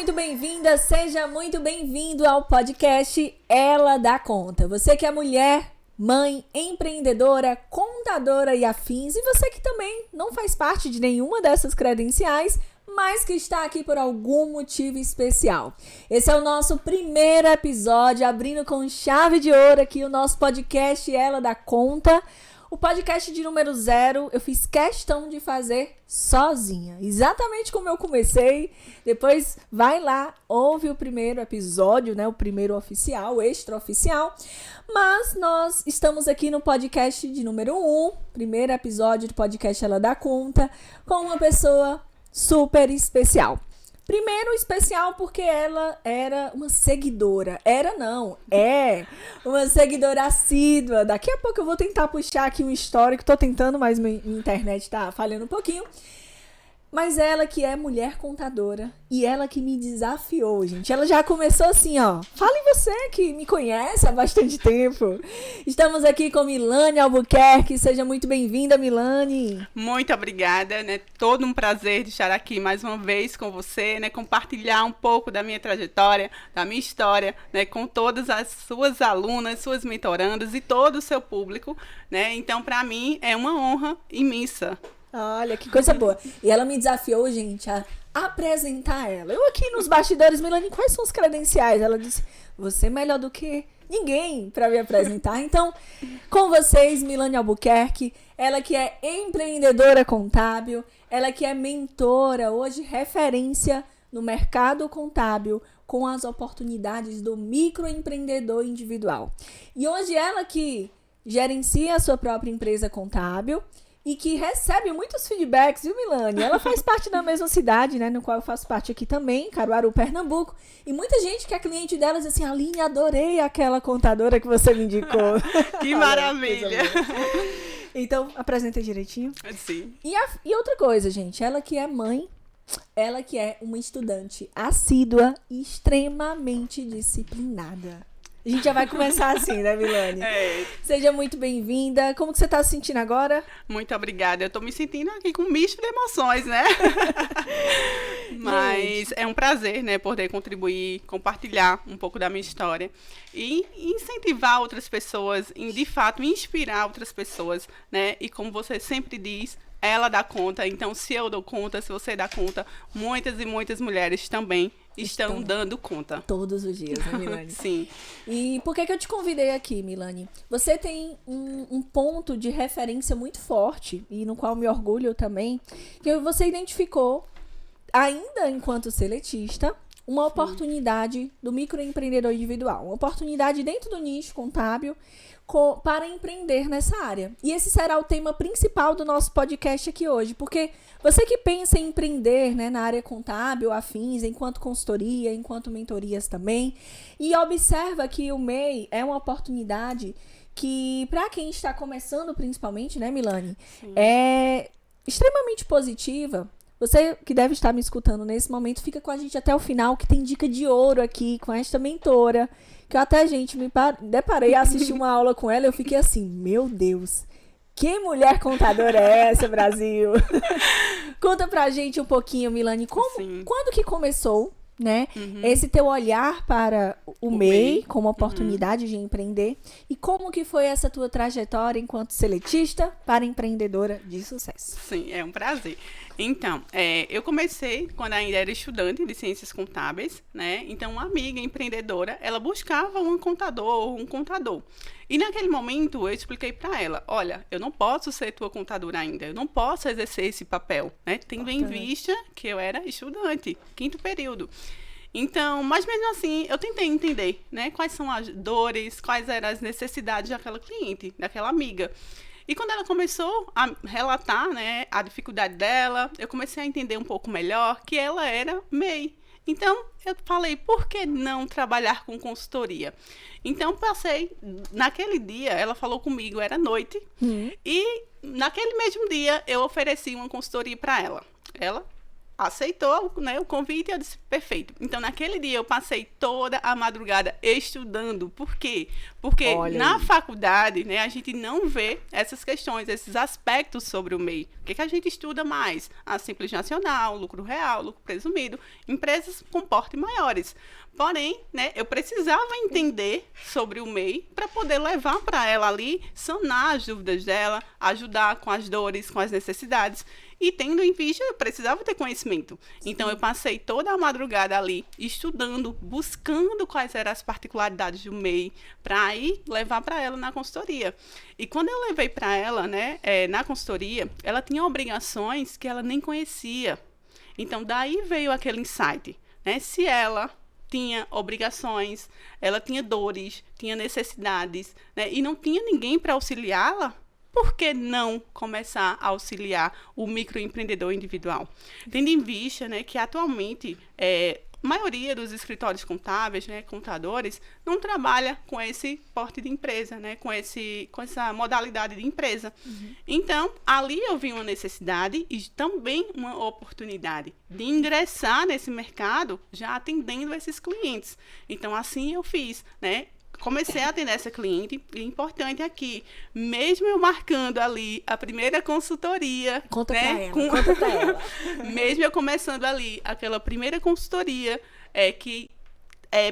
muito bem-vinda, seja muito bem-vindo ao podcast Ela Dá Conta. Você que é mulher, mãe, empreendedora, contadora e afins, e você que também não faz parte de nenhuma dessas credenciais, mas que está aqui por algum motivo especial. Esse é o nosso primeiro episódio, abrindo com chave de ouro aqui o nosso podcast Ela Dá Conta. O podcast de número 0, eu fiz questão de fazer sozinha, exatamente como eu comecei. Depois vai lá, ouve o primeiro episódio, né? O primeiro oficial, o extraoficial. Mas nós estamos aqui no podcast de número 1, primeiro episódio do podcast Ela Dá Conta, com uma pessoa super especial. Primeiro, especial porque ela era uma seguidora. É uma seguidora assídua. Daqui a pouco eu vou tentar puxar aqui um histórico. Tô tentando, mas minha internet tá falhando um pouquinho. Mas ela que é mulher contadora e ela que me desafiou, gente. Ela já começou assim, ó. Fala em você que me conhece há bastante tempo. Estamos aqui com Milane Albuquerque. Seja muito bem-vinda, Milane. Muito obrigada, né? Todo um prazer de estar aqui mais uma vez com você, né? Compartilhar um pouco da minha trajetória, da minha história, né? Com todas as suas alunas, suas mentorandas e todo o seu público, né? Então, para mim, é uma honra imensa. Olha, que coisa boa. E ela me desafiou, gente, a apresentar ela. Eu aqui nos bastidores, Milane, quais são os credenciais? Ela disse, você é melhor do que ninguém para me apresentar. Então, com vocês, Milane Albuquerque, ela que é empreendedora contábil, ela que é mentora, hoje referência no mercado contábil, com as oportunidades do microempreendedor individual. E hoje ela que gerencia a sua própria empresa contábil, e que recebe muitos feedbacks, viu, Milane? Ela faz parte da mesma cidade, né, no qual eu faço parte aqui também, Caruaru, Pernambuco. E muita gente que é cliente dela diz assim, Aline, adorei aquela contadora que você me indicou. Que maravilha! Então, apresenta direitinho. Sim. E outra coisa, gente, ela que é mãe, ela que é uma estudante assídua e extremamente disciplinada. A gente já vai começar assim, né, Milane? Seja muito bem-vinda. Como que você está se sentindo agora? Muito obrigada. Eu estou me sentindo aqui com um misto de emoções, né? Mas é um prazer, né, poder contribuir, compartilhar um pouco da minha história e incentivar outras pessoas, de fato, inspirar outras pessoas, né? E como você sempre diz, ela dá conta. Então, se eu dou conta, se você dá conta, muitas e muitas mulheres também estão dando conta. Todos os dias, né, Milane? Sim. E por que eu te convidei aqui, Milane? Você tem um ponto de referência muito forte, e no qual me orgulho também, que você identificou, ainda enquanto seletista, uma oportunidade do microempreendedor individual. Uma oportunidade dentro do nicho contábil para empreender nessa área. E esse será o tema principal do nosso podcast aqui hoje, porque você que pensa em empreender, né, na área contábil, afins, enquanto consultoria, enquanto mentorias também, e observa que o MEI é uma oportunidade que, para quem está começando principalmente, né, Milane, é extremamente positiva. Você que deve estar me escutando nesse momento, fica com a gente até o final, que tem dica de ouro aqui com esta mentora, que eu até, gente, me deparei a assistir uma aula com ela e eu fiquei assim, meu Deus, que mulher contadora é essa, Brasil? Conta pra gente um pouquinho, Milane, quando que começou, né, esse teu olhar para o MEI como oportunidade de empreender, e como que foi essa tua trajetória enquanto seletista para empreendedora de sucesso? Sim, é um prazer. Então, eu comecei quando ainda era estudante de ciências contábeis, né? Então, uma amiga empreendedora, ela buscava um contador. E naquele momento, eu expliquei para ela, olha, eu não posso ser tua contadora ainda, eu não posso exercer esse papel, né? Tendo em vista que eu era estudante, 5º período. Então, mas mesmo assim, eu tentei entender, né? Quais são as dores, quais eram as necessidades daquela cliente, daquela amiga. E quando ela começou a relatar, né, a dificuldade dela, eu comecei a entender um pouco melhor que ela era MEI. Então, eu falei, por que não trabalhar com consultoria? Então, naquele dia, ela falou comigo, era noite, e naquele mesmo dia, eu ofereci uma consultoria para ela. Ela aceitou, né, o convite e eu disse, perfeito. Então, naquele dia, eu passei toda a madrugada estudando. Por quê? Porque na faculdade, né, a gente não vê essas questões, esses aspectos sobre o MEI. O que a gente estuda mais? A Simples Nacional, lucro real, lucro presumido, empresas com porte maiores. Porém, né, eu precisava entender sobre o MEI para poder levar para ela ali, sanar as dúvidas dela, ajudar com as dores, com as necessidades. E tendo em vista, eu precisava ter conhecimento. Então, eu passei toda a madrugada ali, estudando, buscando quais eram as particularidades do MEI, para aí levar para ela na consultoria. E quando eu levei para ela, né, na consultoria, ela tinha obrigações que ela nem conhecia. Então, daí veio aquele insight, né? Se ela tinha obrigações, ela tinha dores, tinha necessidades, né, e não tinha ninguém para auxiliá-la, por que não começar a auxiliar o microempreendedor individual? Tendo em vista, né, que atualmente a maioria dos escritórios contábeis, né, contadores, não trabalha com esse porte de empresa, né, com essa modalidade de empresa. Então, ali eu vi uma necessidade e também uma oportunidade de ingressar nesse mercado já atendendo esses clientes. Então, assim eu fiz, né? Comecei a atender essa cliente, e importante aqui, mesmo eu marcando ali a primeira consultoria, conta né, pra ela. Mesmo eu começando ali aquela primeira consultoria, que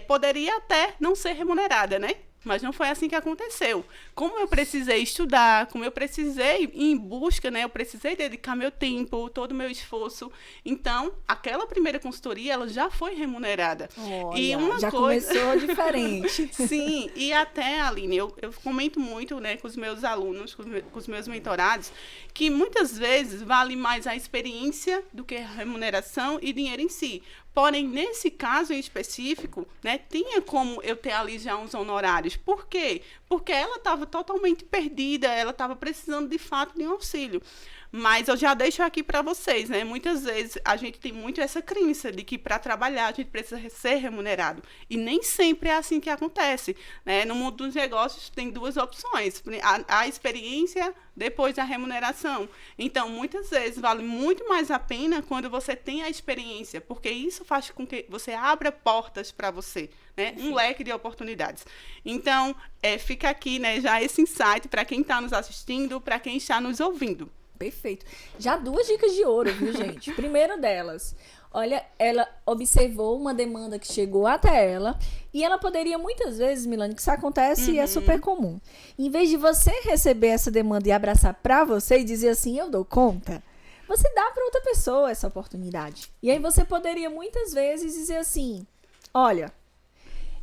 poderia até não ser remunerada, né? Mas não foi assim que aconteceu. Como eu precisei estudar, como eu precisei ir em busca, né? Eu precisei dedicar meu tempo, todo o meu esforço. Então, aquela primeira consultoria, ela já foi remunerada. Olha, e uma já coisa... começou diferente. Sim, e até, Aline, eu comento muito, né, com os meus alunos, com os meus mentorados, que muitas vezes vale mais a experiência do que a remuneração e dinheiro em si. Porém, nesse caso em específico, né, tinha como eu ter ali já uns honorários. Por quê? Porque ela estava totalmente perdida, ela estava precisando de fato de um auxílio. Mas eu já deixo aqui para vocês, né? Muitas vezes a gente tem muito essa crença de que para trabalhar a gente precisa ser remunerado. E nem sempre é assim que acontece, né? No mundo dos negócios tem duas opções. A experiência, depois a remuneração. Então, muitas vezes vale muito mais a pena quando você tem a experiência, porque isso faz com que você abra portas para você, né? Um leque de oportunidades. Então, fica aqui, né, já esse insight para quem está nos assistindo, para quem está nos ouvindo. Perfeito. Já 2 dicas de ouro, viu, gente? Primeiro delas, olha, ela observou uma demanda que chegou até ela e ela poderia muitas vezes, Milane, que isso acontece e é super comum. Em vez de você receber essa demanda e abraçar pra você e dizer assim, eu dou conta, você dá pra outra pessoa essa oportunidade. E aí você poderia muitas vezes dizer assim, olha,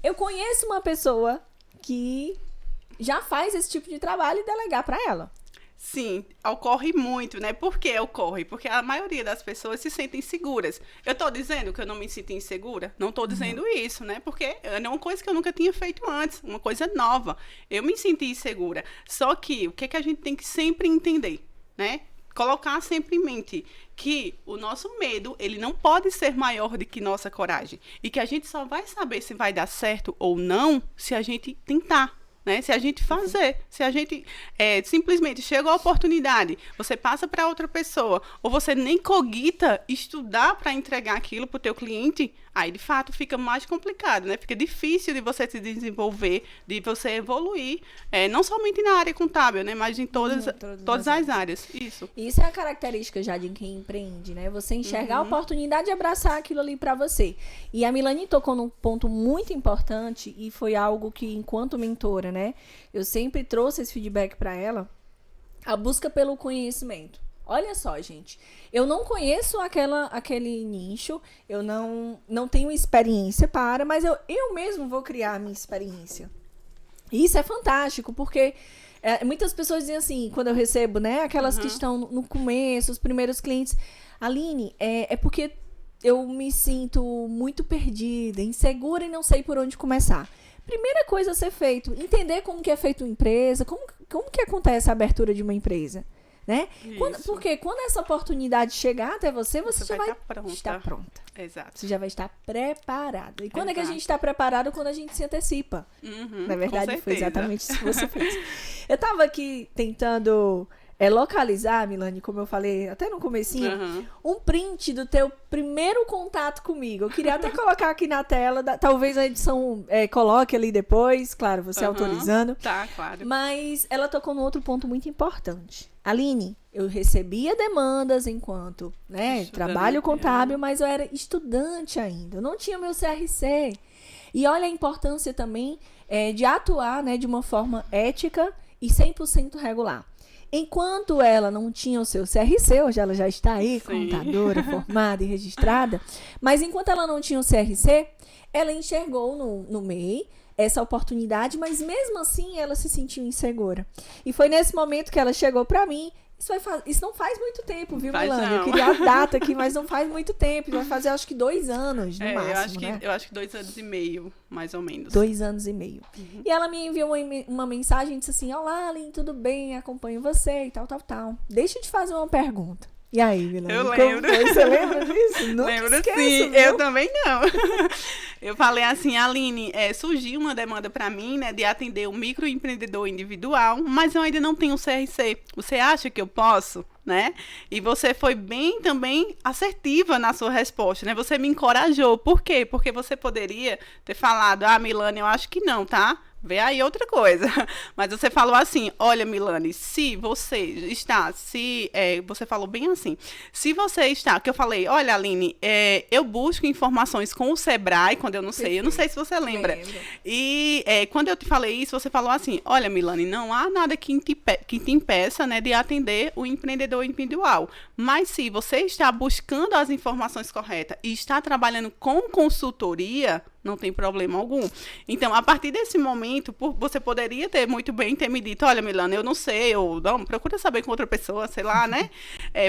eu conheço uma pessoa que já faz esse tipo de trabalho e delegar pra ela. Sim, ocorre muito, né? Por que ocorre? Porque a maioria das pessoas se sentem seguras. Eu estou dizendo que eu não me sinto insegura? Não estou dizendo isso, né? Porque é uma coisa que eu nunca tinha feito antes, uma coisa nova. Eu me senti insegura. Só que o que a gente tem que sempre entender, né? Colocar sempre em mente que o nosso medo, ele não pode ser maior do que nossa coragem. E que a gente só vai saber se vai dar certo ou não se a gente tentar. Né? Se a gente fazer, se a gente simplesmente chega a oportunidade, você passa para outra pessoa, ou você nem cogita estudar para entregar aquilo para o teu cliente, aí de fato fica mais complicado, né? Fica difícil de você se desenvolver, de você evoluir, não somente na área contábil, né? Mas em todas as áreas. Isso é a característica já de quem empreende, né? Você enxergar a oportunidade de abraçar aquilo ali para você. E a Milane tocou num ponto muito importante e foi algo que, enquanto mentora, né? Eu sempre trouxe esse feedback para ela, a busca pelo conhecimento. Olha só, gente, eu não conheço aquele nicho, eu não tenho experiência mas eu mesmo vou criar a minha experiência. E isso é fantástico, porque muitas pessoas dizem assim, quando eu recebo, né, aquelas que estão no começo, os primeiros clientes, Aline, é porque eu me sinto muito perdida, insegura e não sei por onde começar. Primeira coisa a ser feito, entender como que é feita uma empresa, como que acontece a abertura de uma empresa. Né? Porque quando essa oportunidade chegar até você já vai estar pronta. Exato. Você já vai estar preparada. E quando é que a gente está preparado? Quando a gente se antecipa. Na verdade, foi exatamente isso que você fez. Eu estava aqui tentando localizar, Milane, como eu falei até no comecinho, um print do teu primeiro contato comigo. Eu queria até colocar aqui na tela, talvez a edição coloque ali depois, claro, você autorizando. Tá, claro. Mas ela tocou num outro ponto muito importante. Aline, eu recebia demandas enquanto trabalho contábil, mas eu era estudante ainda, eu não tinha meu CRC. E olha a importância também de atuar, né, de uma forma ética e 100% regular. Enquanto ela não tinha o seu CRC, hoje ela já está aí, contadora, formada e registrada, mas enquanto ela não tinha o CRC, ela enxergou no MEI essa oportunidade, mas mesmo assim ela se sentiu insegura. E foi nesse momento que ela chegou para mim. Isso não faz muito tempo, viu, Milane? Eu queria a data aqui, mas não faz muito tempo. Vai fazer, acho que 2 anos, no máximo, eu acho que 2 anos e meio, mais ou menos. 2 anos e meio. E ela me enviou uma mensagem e disse assim: olá, Aline, tudo bem? Acompanho você e tal. Deixa eu te fazer uma pergunta. E aí, Milane? Eu lembro. Você lembra disso? Nunca lembro, esqueço, sim. Viu? Eu também não. Eu falei assim, Aline, surgiu uma demanda para mim, né, de atender um microempreendedor individual, mas eu ainda não tenho CRC. Você acha que eu posso? Né? E você foi bem também assertiva na sua resposta, né? Você me encorajou. Por quê? Porque você poderia ter falado, Milane, eu acho que não, tá? Vê aí outra coisa. Mas você falou assim, olha, Milane, se você está, você falou bem assim, se você está, que eu falei, olha, Aline, eu busco informações com o Sebrae, quando eu não sei se você lembra. E quando eu te falei isso, você falou assim, olha, Milane, não há nada que te impeça, né, de atender o empreendedor individual. Mas se você está buscando as informações corretas e está trabalhando com consultoria, não tem problema algum. Então, a partir desse momento, você poderia muito bem ter me dito, olha, Milane, eu não sei, ou não, procura saber com outra pessoa, sei lá, né?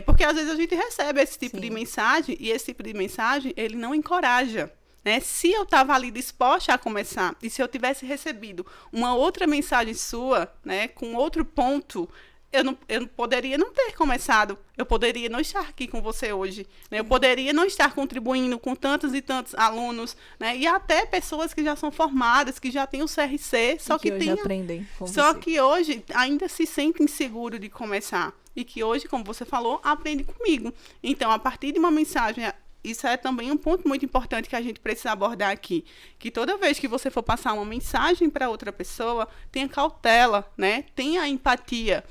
Porque às vezes a gente recebe esse tipo de mensagem, e esse tipo de mensagem, ele não encoraja. Né? Se eu estava ali disposta a começar, e se eu tivesse recebido uma outra mensagem sua, né, com outro ponto, eu poderia não ter começado, eu poderia não estar aqui com você hoje, né? Eu poderia não estar contribuindo com tantos e tantos alunos, né? E até pessoas que já são formadas, que já têm o CRC, só que hoje ainda se sentem inseguros de começar. E que hoje, como você falou, aprende comigo. Então, a partir de uma mensagem... Isso é também um ponto muito importante que a gente precisa abordar aqui. Que toda vez que você for passar uma mensagem para outra pessoa, tenha cautela, né? Tenha empatia,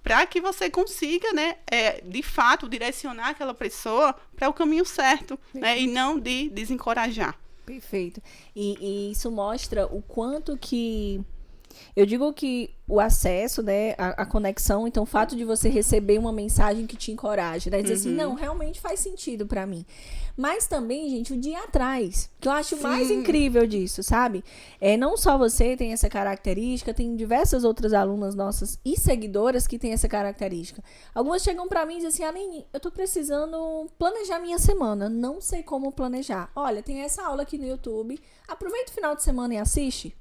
para que você consiga, né, de fato, direcionar aquela pessoa para o caminho certo, né? E não de desencorajar. Perfeito. E isso mostra o quanto que... Eu digo que o acesso, né, a conexão, então o fato de você receber uma mensagem que te encoraja, né, dizer assim, não, realmente faz sentido pra mim. Mas também, gente, o dia atrás, que eu acho mais incrível disso, sabe? Não só você tem essa característica, tem diversas outras alunas nossas e seguidoras que têm essa característica. Algumas chegam pra mim e dizem assim, Aline, eu tô precisando planejar minha semana, não sei como planejar. Olha, tem essa aula aqui no YouTube, aproveita o final de semana e assiste.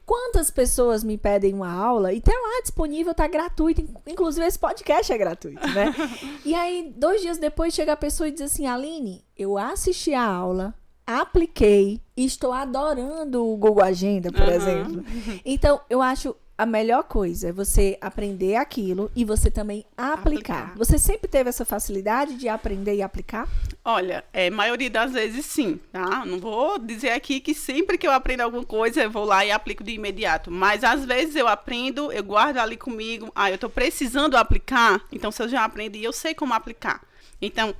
Quantas pessoas me pedem uma aula e tá lá disponível, tá gratuito, inclusive esse podcast é gratuito, né? E aí, 2 dias depois, chega a pessoa e diz assim, Aline, eu assisti a aula, apliquei e estou adorando o Google Agenda, por exemplo. Então, eu acho a melhor coisa é você aprender aquilo e você também aplicar. Você sempre teve essa facilidade de aprender e aplicar? Olha, maioria das vezes sim, tá? Não vou dizer aqui que sempre que eu aprendo alguma coisa eu vou lá e aplico de imediato, mas às vezes eu aprendo, eu guardo ali comigo, eu tô precisando aplicar, então se eu já aprendi, eu sei como aplicar. Então...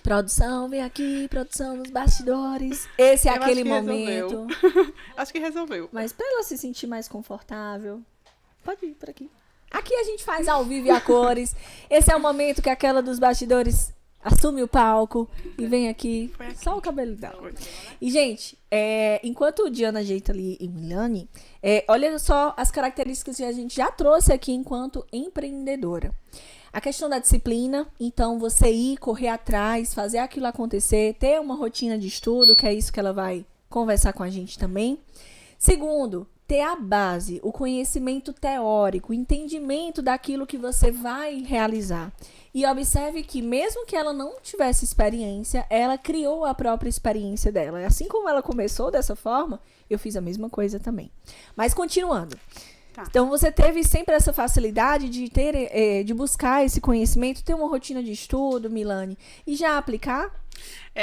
Produção, vem aqui, produção nos bastidores. Esse é aquele momento. Acho que resolveu. Mas para ela se sentir mais confortável, pode ir por aqui. Aqui a gente faz ao vivo e a cores. Esse é o momento que aquela dos bastidores assume o palco e vem aqui. Só o cabelo dela. E, gente, enquanto Diana ajeita ali e Milane, olha só as características que a gente já trouxe aqui enquanto empreendedora. A questão da disciplina, então você ir, correr atrás, fazer aquilo acontecer, ter uma rotina de estudo, que é isso que ela vai conversar com a gente também. Segundo, ter a base, o conhecimento teórico, o entendimento daquilo que você vai realizar. E observe que mesmo que ela não tivesse experiência, ela criou a própria experiência dela. Assim como ela começou dessa forma, eu fiz a mesma coisa também. Mas continuando. Tá. Então, você teve sempre essa facilidade de de buscar esse conhecimento, ter uma rotina de estudo, Milane, e já aplicar?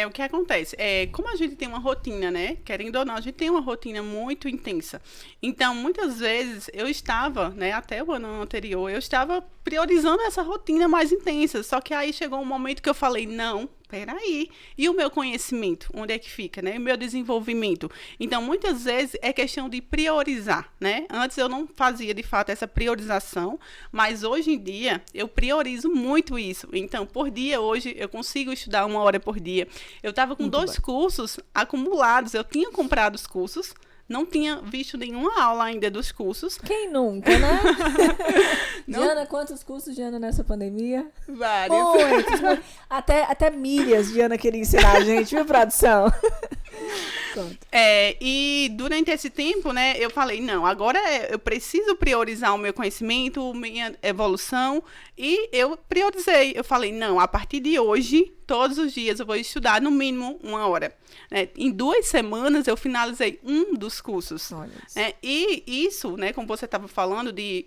O que acontece? Como a gente tem uma rotina, né? Querendo ou não, a gente tem uma rotina muito intensa. Então, muitas vezes, eu estava, né? Até o ano anterior, eu estava priorizando essa rotina mais intensa. Só que aí chegou um momento que eu falei, não, peraí. E o meu conhecimento? Onde é que fica, né? O meu desenvolvimento? Então, muitas vezes, é questão de priorizar, né? Antes eu não fazia, de fato, essa priorização. Mas, hoje em dia, eu priorizo muito isso. Então, por dia, hoje, eu consigo estudar 1 hora por dia. Eu estava com 2 cursos acumulados. Eu tinha comprado os cursos, não tinha visto nenhuma aula ainda dos cursos. Quem nunca, né? Diana, quantos cursos, Diana, nessa pandemia? Vários. Muitos. Até milhas, Diana queria ensinar a gente, viu, produção? E durante esse tempo, né, eu falei, não, agora eu preciso priorizar o meu conhecimento, minha evolução, e eu priorizei. Eu falei, não, a partir de hoje, todos os dias eu vou estudar no mínimo 1 hora. Em 2 semanas, eu finalizei 1 dos cursos. E isso, né, como você estava falando, de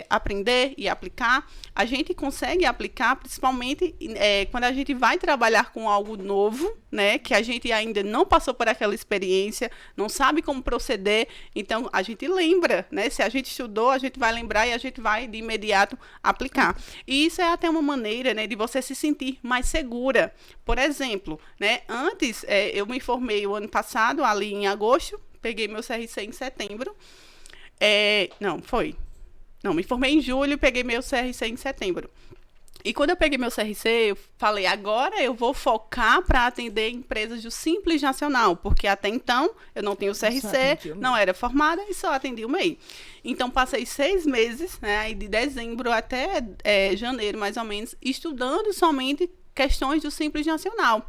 aprender e aplicar, a gente consegue aplicar principalmente quando a gente vai trabalhar com algo novo, né, que a gente ainda não passou por aquela experiência, não sabe como proceder, então a gente lembra, né, se a gente estudou, a gente vai lembrar e a gente vai de imediato aplicar. E isso é até uma maneira, né, de você se sentir mais segura. Por exemplo, né, antes eu me formei o ano passado, ali em agosto, peguei meu CRC em setembro. Me formei em julho e peguei meu CRC em setembro. E quando eu peguei meu CRC, eu falei, agora eu vou focar para atender empresas do Simples Nacional, porque até então eu não tinha o CRC, não era formada e só atendi o MEI. Então, passei 6 meses, né, de dezembro até janeiro, mais ou menos, estudando somente questões do Simples Nacional.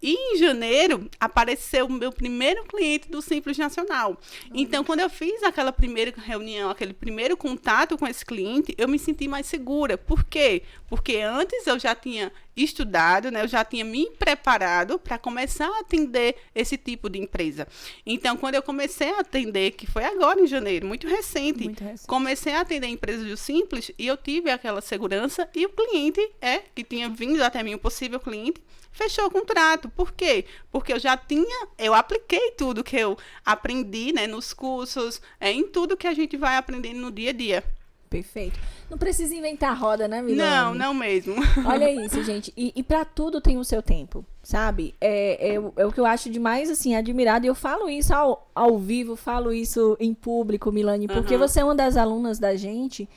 E em janeiro, apareceu o meu primeiro cliente do Simples Nacional. Então, quando eu fiz aquela primeira reunião, aquele primeiro contato com esse cliente, eu me senti mais segura. Por quê? Porque antes eu já tinha estudado, né? Eu já tinha me preparado para começar a atender esse tipo de empresa. Então, quando eu comecei a atender, que foi agora em janeiro, muito recente, comecei a atender empresas do Simples e eu tive aquela segurança e o cliente, que tinha vindo até mim, o possível cliente, fechou o contrato. Por quê? Porque eu apliquei tudo que eu aprendi, né, nos cursos, em tudo que a gente vai aprendendo no dia a dia. Perfeito. Não precisa inventar roda, né, Milane? Não mesmo. Olha isso, gente. E para tudo tem o seu tempo, sabe? É o que eu acho de mais, assim, admirado. E eu falo isso ao vivo, falo isso em público, Milane, porque você é uma das alunas da gente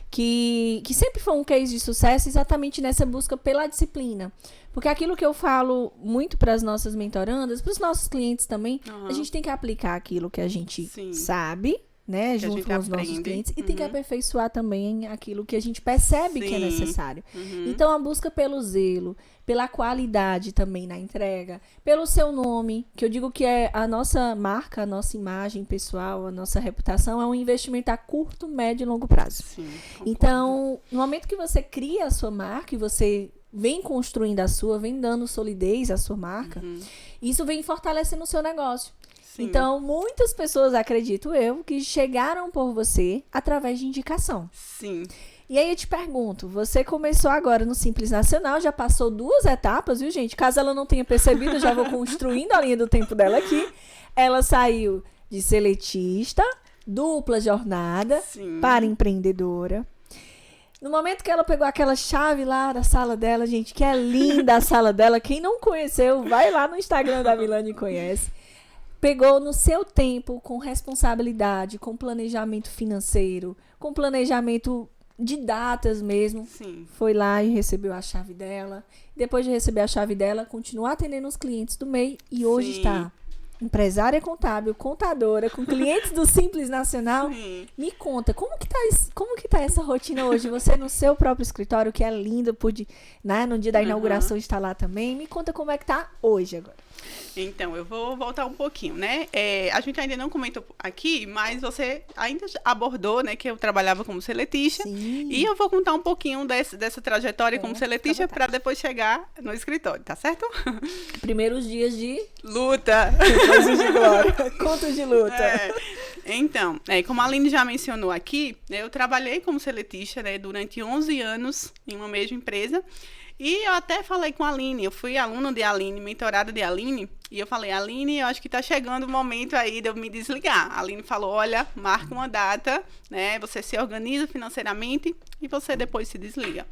que sempre foi um case de sucesso exatamente nessa busca pela disciplina. Porque aquilo que eu falo muito para as nossas mentorandas, para os nossos clientes também, a gente tem que aplicar aquilo que a gente sabe, né, junto com os nossos clientes, e tem que aperfeiçoar também aquilo que a gente percebe que é necessário. Então, a busca pelo zelo, pela qualidade também na entrega, pelo seu nome, que eu digo que é a nossa marca, a nossa imagem pessoal, a nossa reputação, é um investimento a curto, médio e longo prazo. Então, no momento que você cria a sua marca e você vem construindo a sua, vem dando solidez à sua marca, isso vem fortalecendo o seu negócio. Então, muitas pessoas, acredito eu, que chegaram por você através de indicação. E aí eu te pergunto, você começou agora no Simples Nacional, já passou 2 etapas, viu, gente? Caso ela não tenha percebido, eu já vou construindo a linha do tempo dela aqui. Ela saiu de seletista, dupla jornada, para empreendedora. No momento que ela pegou aquela chave lá da sala dela, gente, que é linda a sala dela. Quem não conheceu, vai lá no Instagram da Milane e conhece. Pegou no seu tempo, com responsabilidade, com planejamento financeiro, com planejamento de datas mesmo. Foi lá e recebeu a chave dela. Depois de receber a chave dela, continuou atendendo os clientes do MEI e hoje está empresária contábil, contadora, com clientes do Simples Nacional. Me conta, como que tá essa rotina hoje? Você no seu próprio escritório, que é lindo, né, no dia da inauguração estar lá também. Me conta como é que tá hoje agora. Então, eu vou voltar um pouquinho, né? A gente ainda não comentou aqui, mas você ainda abordou, né, que eu trabalhava como seletista. E eu vou contar um pouquinho dessa trajetória como seletista para depois chegar no escritório, tá certo? Primeiros dias de luta. Depois de glória. Contos de luta. Então, como a Aline já mencionou aqui, né, eu trabalhei como seletista, né, durante 11 anos em uma mesma empresa. E eu até falei com a Aline, eu fui aluna de Aline, mentorada de Aline, e eu falei, Aline, eu acho que está chegando o momento aí de eu me desligar. A Aline falou, olha, marca uma data, né, você se organiza financeiramente e você depois se desliga.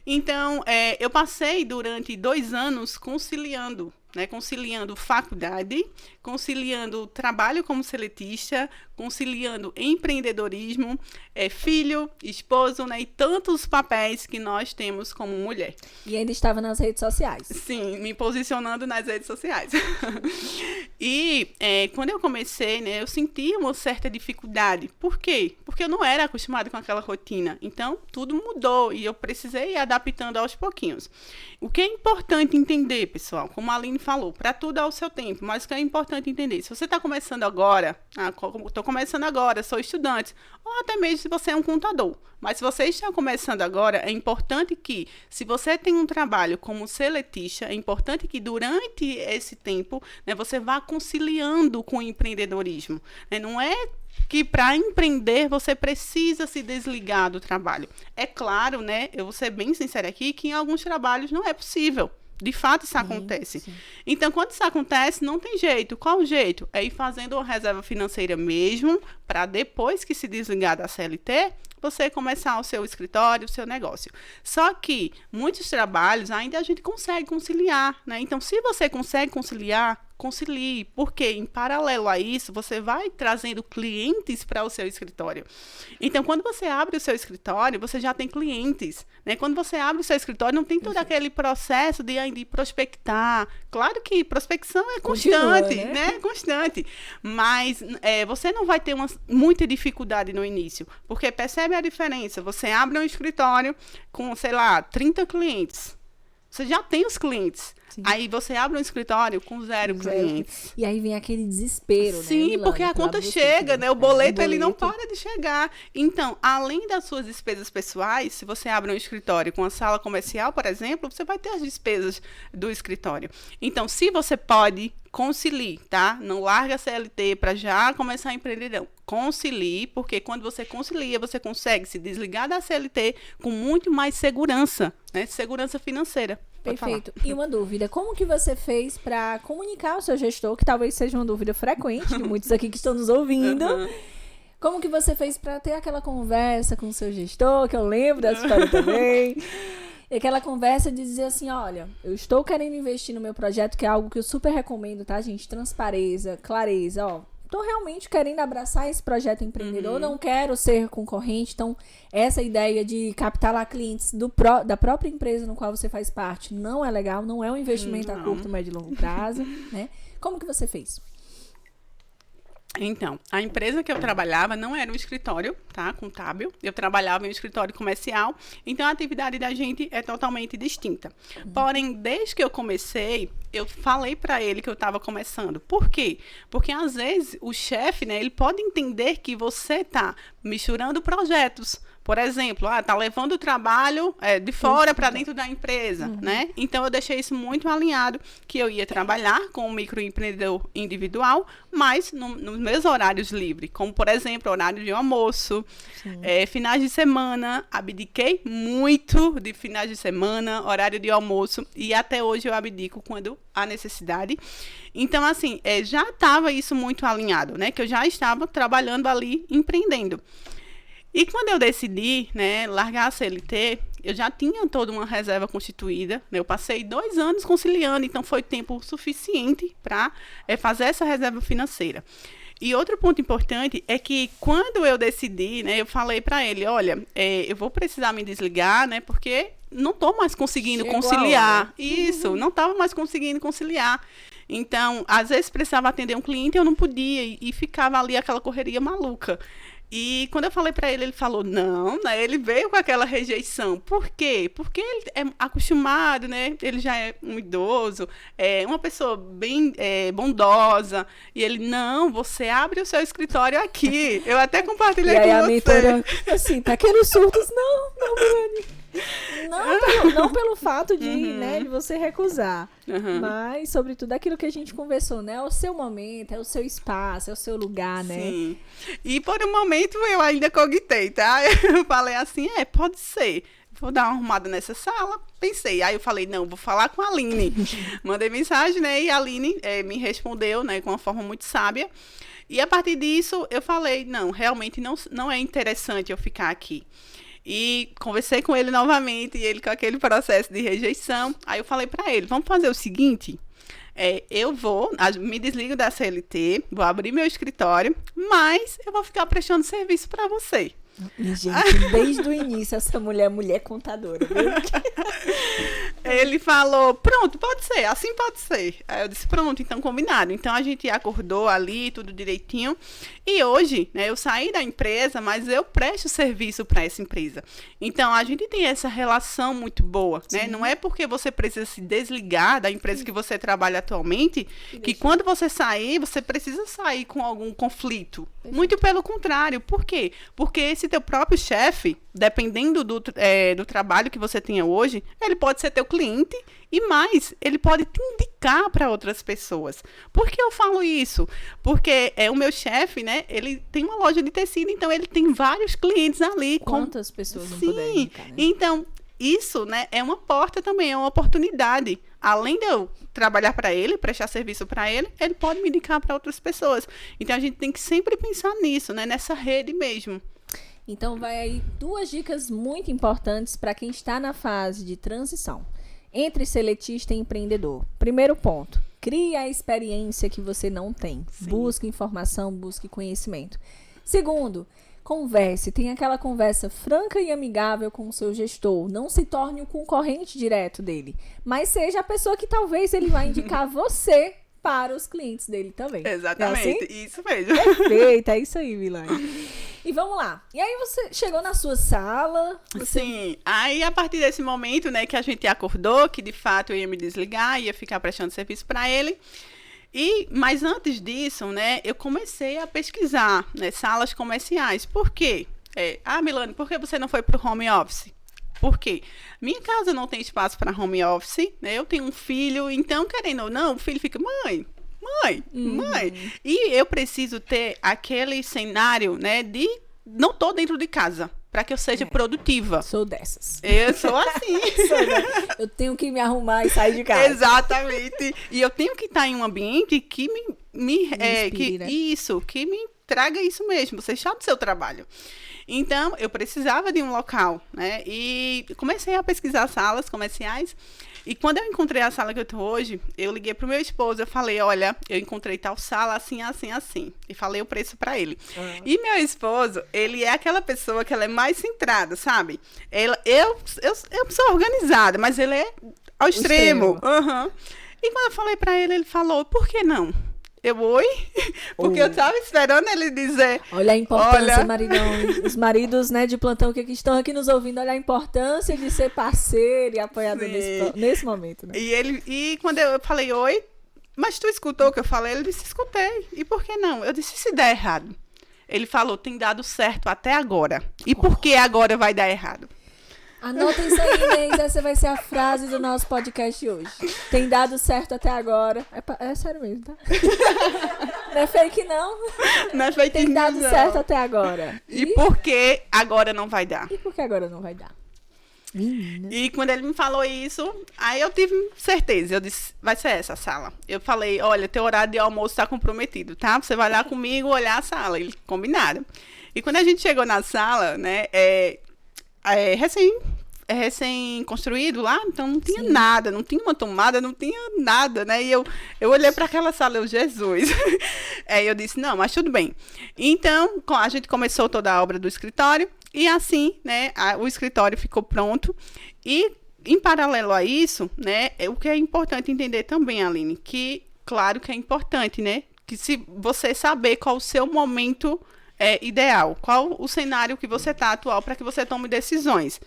Então, eu passei durante 2 anos conciliando, né, conciliando faculdade, conciliando trabalho como seletista, conciliando empreendedorismo, filho, esposo, né, e tantos papéis que nós temos como mulher. E ainda estava nas redes sociais. Sim, me posicionando nas redes sociais. E quando eu comecei, né, eu senti uma certa dificuldade. Por quê? Porque eu não era acostumada com aquela rotina. Então, tudo mudou e eu precisei ir adaptando aos pouquinhos. O que é importante entender, pessoal, como a Aline falou, para tudo ao seu tempo, mas o que é importante entender, se você está começando agora, estou começando agora, sou estudante, ou até mesmo se você é um contador, mas se você está começando agora, é importante que, se você tem um trabalho como seletista, é importante que durante esse tempo, né, você vá conciliando com o empreendedorismo. Né? Não é que para empreender você precisa se desligar do trabalho. É claro, né, eu vou ser bem sincera aqui, que em alguns trabalhos não é possível. De fato, isso acontece. Sim. Então, quando isso acontece, não tem jeito. Qual o jeito? É ir fazendo uma reserva financeira mesmo, para depois que se desligar da CLT, você começar o seu escritório, o seu negócio. Só que muitos trabalhos ainda a gente consegue conciliar, né? Então, se você consegue conciliar, concilie, porque em paralelo a isso, você vai trazendo clientes para o seu escritório. Então, quando você abre o seu escritório, você já tem clientes, né? Quando você abre o seu escritório, não tem todo aquele processo de prospectar. Claro que prospecção é constante, né? Constante. Mas você não vai ter muita dificuldade no início, porque percebe a diferença. Você abre um escritório com, sei lá, 30 clientes. Você já tem os clientes. Sim. Aí você abre um escritório com zero clientes. E aí vem aquele desespero, Sim, né? Sim, porque a conta chega, né? O boleto, ele não para de chegar. Então, além das suas despesas pessoais, se você abre um escritório com uma sala comercial, por exemplo, você vai ter as despesas do escritório. Então, se você pode, concilie, tá? Não larga a CLT para já começar a empreender, não. Concilie, porque quando você concilia, você consegue se desligar da CLT com muito mais segurança, né? Segurança financeira. Perfeito. E uma dúvida, como que você fez para comunicar ao seu gestor, que talvez seja uma dúvida frequente de muitos aqui que estão nos ouvindo, como que você fez para ter aquela conversa com o seu gestor, que eu lembro dessa história também, e aquela conversa de dizer assim, olha, eu estou querendo investir no meu projeto, que é algo que eu super recomendo, tá, gente? Transparência, clareza, ó. Estou realmente querendo abraçar esse projeto empreendedor, não quero ser concorrente, então essa ideia de captar lá clientes da própria empresa no qual você faz parte não é legal, não é um investimento a curto, médio e longo prazo, né? Como que você fez? Então, a empresa que eu trabalhava não era um escritório, tá, contábil. Eu trabalhava em um escritório comercial, então a atividade da gente é totalmente distinta. Porém, desde que eu comecei, eu falei para ele que eu estava começando. Por quê? Porque às vezes o chefe, né, ele pode entender que você está misturando projetos. Por exemplo, tá levando o trabalho de fora para dentro da empresa, né? Então, eu deixei isso muito alinhado, que eu ia trabalhar com o microempreendedor individual, mas nos meus horários livres, como, por exemplo, horário de almoço, finais de semana, abdiquei muito de finais de semana, horário de almoço, e até hoje eu abdico quando há necessidade. Então, assim, já estava isso muito alinhado, né? Que eu já estava trabalhando ali, empreendendo. E quando eu decidi, né, largar a CLT, eu já tinha toda uma reserva constituída, né? Eu passei 2 anos conciliando, então foi tempo suficiente para fazer essa reserva financeira. E outro ponto importante é que quando eu decidi, né, eu falei para ele, olha, eu vou precisar me desligar, né, porque não estou mais conseguindo conciliar. Isso, não estava mais conseguindo conciliar. Então, às vezes precisava atender um cliente, eu não podia e ficava ali aquela correria maluca. E quando eu falei para ele, ele falou não, né? Ele veio com aquela rejeição. Por quê? Porque ele é acostumado, né? Ele já é um idoso, uma pessoa bem bondosa. E ele, não, você abre o seu escritório aqui. Eu até compartilhei com você. E aí a mentora, assim, pequenos surtos, não, Bruno. Não pelo fato de, né, de você recusar, mas, sobretudo, aquilo que a gente conversou, né? É o seu momento, é o seu espaço, é o seu lugar, né? Sim. E por um momento eu ainda cogitei, tá? Eu falei assim, pode ser. Vou dar uma arrumada nessa sala. Pensei. Aí eu falei, não, vou falar com a Aline. Mandei mensagem, né? E a Aline me respondeu, né? Com uma forma muito sábia. E a partir disso, eu falei, não, realmente não é interessante eu ficar aqui. E conversei com ele novamente, e ele com aquele processo de rejeição. Aí eu falei para ele, vamos fazer o seguinte, eu me desligo da CLT, vou abrir meu escritório, mas eu vou ficar prestando serviço para você. E, gente, desde o início, essa mulher contadora, viu? Ele falou, pronto, pode ser, assim pode ser. Aí eu disse, pronto, então combinado. Então a gente acordou ali, tudo direitinho. E hoje, né, eu saí da empresa, mas eu presto serviço para essa empresa. Então a gente tem essa relação muito boa, né? Não é porque você precisa se desligar da empresa que você trabalha atualmente, que quando você sair, você precisa sair com algum conflito. Muito pelo contrário. Por quê? Porque esse teu próprio chefe, dependendo do trabalho que você tenha hoje, ele pode ser teu cliente e mais, ele pode te indicar para outras pessoas. Por que eu falo isso? Porque o meu chefe, né, ele tem uma loja de tecido, então ele tem vários clientes ali. Quantas pessoas não puderem indicar, né? Então, isso, né, é uma porta também, é uma oportunidade. Além de eu trabalhar para ele, prestar serviço para ele, ele pode me indicar para outras pessoas. Então, a gente tem que sempre pensar nisso, né, nessa rede mesmo. Então, vai aí 2 dicas muito importantes para quem está na fase de transição entre seletista e empreendedor. Primeiro ponto, crie a experiência que você não tem. Sim. Busque informação, busque conhecimento. Segundo, converse, tenha aquela conversa franca e amigável com o seu gestor. Não se torne o concorrente direto dele, mas seja a pessoa que talvez ele vai indicar você para os clientes dele também. Exatamente, é assim? Isso mesmo. Perfeito, é isso aí, Vilane. E vamos lá. E aí você chegou na sua sala? Sim. Aí, a partir desse momento, né, que a gente acordou, que de fato eu ia me desligar, ia ficar prestando serviço para ele. Mas antes disso, né, eu comecei a pesquisar, né, salas comerciais. Por quê? Milane, por que você não foi para o home office? Por quê? Minha casa não tem espaço para home office, né? Eu tenho um filho, então, querendo ou não, o filho fica, mãe. E eu preciso ter aquele cenário, né, de não tô dentro de casa, para que eu seja produtiva. Sou dessas. Eu sou assim. Eu tenho que me arrumar e sair de casa. Exatamente. E eu tenho que estar em um ambiente que me inspire, né? Que me traga isso mesmo, você está no seu trabalho. Então, eu precisava de um local, né? E comecei a pesquisar salas comerciais. E quando eu encontrei a sala que eu estou hoje, eu liguei pro meu esposo, eu falei, olha, eu encontrei tal sala assim, assim, assim. E falei o preço para ele. E meu esposo, ele é aquela pessoa que ela é mais centrada, sabe? Eu sou organizada, mas ele é ao extremo. E quando eu falei para ele, ele falou, por que não? Porque eu tava esperando ele dizer... Olha a importância, maridão. Os maridos, né, de plantão que estão aqui nos ouvindo, olha a importância de ser parceiro e apoiador nesse momento, né? E quando eu falei, oi, mas tu escutou o que eu falei? Ele disse, escutei. E por que não? Eu disse, se der errado. Ele falou, tem dado certo até agora. E por que agora vai dar errado? Anotem isso aí, Inês. Essa vai ser a frase do nosso podcast hoje. Tem dado certo até agora. É sério mesmo, tá? Não é fake, não. Não é fake. Tem dado certo até agora. E por que agora não vai dar? E por que agora não vai dar? Menina. E quando ele me falou isso, aí eu tive certeza. Eu disse, vai ser essa a sala. Eu falei, olha, teu horário de almoço está comprometido, tá? Você vai lá comigo olhar a sala. Ele, combinado. E quando a gente chegou na sala, né, recém-construído lá, então não tinha nada, não tinha uma tomada, não tinha nada, né? E eu olhei para aquela sala, Jesus. Aí eu disse, não, mas tudo bem. Então, a gente começou toda a obra do escritório e assim, né, o escritório ficou pronto. E, em paralelo a isso, né, o que é importante entender também, Aline, que, claro que é importante, né, que se você saber qual o seu momento ideal, qual o cenário que você está atual para que você tome decisões.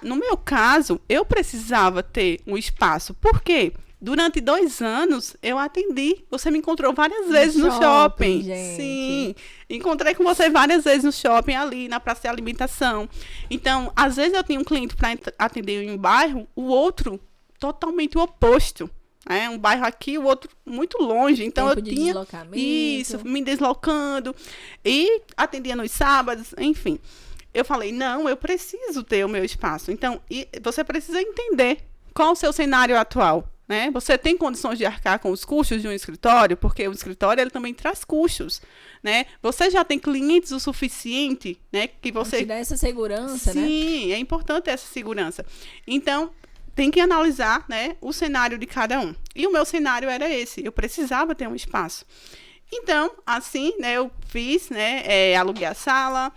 No meu caso, eu precisava ter um espaço. Por quê? Durante 2 anos, eu atendi. Você me encontrou várias vezes no shopping. Gente. Sim. Encontrei com você várias vezes no shopping, ali, na praça de alimentação. Então, às vezes eu tinha um cliente para atender em um bairro, o outro totalmente o oposto. Um bairro aqui, o outro muito longe. Então, Tempo eu de tinha deslocamento. isso, me deslocando. E atendia nos sábados, enfim. Eu falei, não, eu preciso ter o meu espaço. Então, você precisa entender qual o seu cenário atual. Né? Você tem condições de arcar com os custos de um escritório, porque o escritório ele também traz custos, né? Você já tem clientes o suficiente, né? Que você te dá essa segurança, né? Sim, é importante essa segurança. Então, tem que analisar, né, o cenário de cada um. E o meu cenário era esse, eu precisava ter um espaço. Então, assim, né, eu fiz, né, aluguei a sala.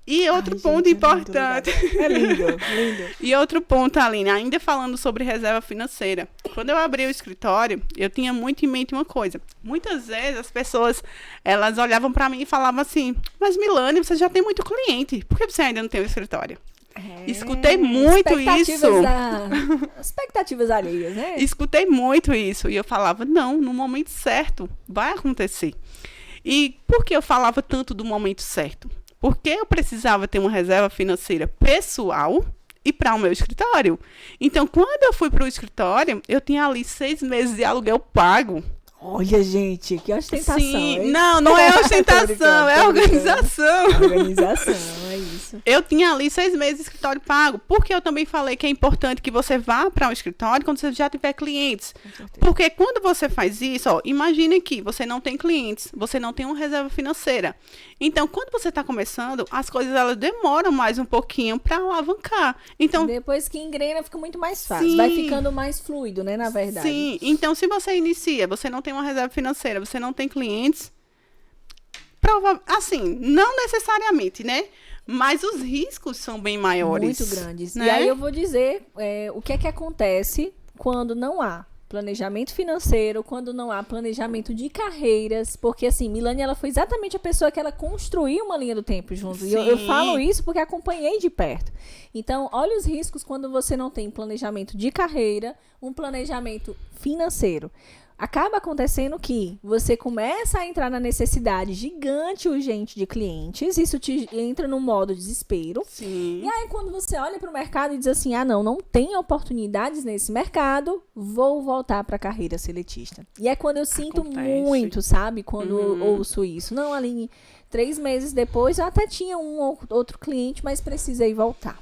E outro ponto importante. É lindo, lindo. E outro ponto, Aline, ainda falando sobre reserva financeira. Quando eu abri o escritório, eu tinha muito em mente uma coisa. Muitas vezes as pessoas, elas olhavam para mim e falavam assim, mas Milane, você já tem muito cliente, por que você ainda não tem um escritório? Escutei muito isso. Expectativas alheias, né? Escutei muito isso. E eu falava, não, no momento certo vai acontecer. E por que eu falava tanto do momento certo? Porque eu precisava ter uma reserva financeira pessoal e para o meu escritório. Então, quando eu fui para o escritório, eu tinha ali 6 meses de aluguel pago. Olha, gente, que ostentação. Sim, hein? não é ostentação, é organização. Organização, é isso. Eu tinha ali 6 meses de escritório pago, porque eu também falei que é importante que você vá para um escritório quando você já tiver clientes. Porque quando você faz isso, imagine que você não tem clientes, você não tem uma reserva financeira. Então, quando você está começando, as coisas elas demoram mais um pouquinho para alavancar. Então, depois que engrena, fica muito mais fácil. Sim. Vai ficando mais fluido, né, na verdade. Sim, então se você inicia, você não tem uma reserva financeira, você não tem clientes, assim, não necessariamente, né? Mas os riscos são bem maiores. Muito grandes. Né? E aí eu vou dizer o que é que acontece quando não há planejamento financeiro, quando não há planejamento de carreiras, porque assim, Milane, ela foi exatamente a pessoa que ela construiu uma linha do tempo junto. E eu falo isso porque acompanhei de perto. Então, olha os riscos quando você não tem planejamento de carreira, um planejamento financeiro. Acaba acontecendo que você começa a entrar na necessidade gigante, urgente de clientes, isso te entra no modo desespero. Sim. E aí, quando você olha para o mercado e diz assim, não tem oportunidades nesse mercado, vou voltar para a carreira seletista. E é quando eu sinto muito, sabe? Quando ouço isso. Não, Aline, 3 meses depois eu até tinha um ou outro cliente, mas precisei voltar.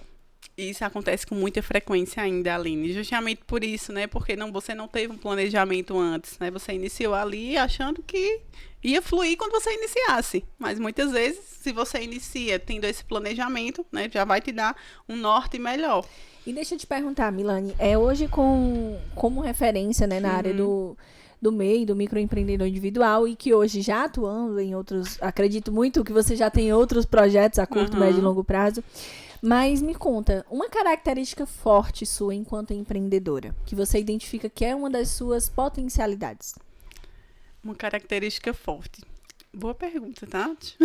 Isso acontece com muita frequência ainda, Aline. Justamente por isso, né? Porque você não teve um planejamento antes, né? Você iniciou ali achando que ia fluir quando você iniciasse. Mas muitas vezes, se você inicia tendo esse planejamento, né? Já vai te dar um norte melhor. E deixa eu te perguntar, Milane, hoje como referência, né, na área do MEI, do microempreendedor individual, e que hoje já atuando em outros, acredito muito que você já tem outros projetos a curto, médio e longo prazo. Mas me conta, uma característica forte sua enquanto empreendedora, que você identifica que é uma das suas potencialidades. Uma característica forte. Boa pergunta, Tati.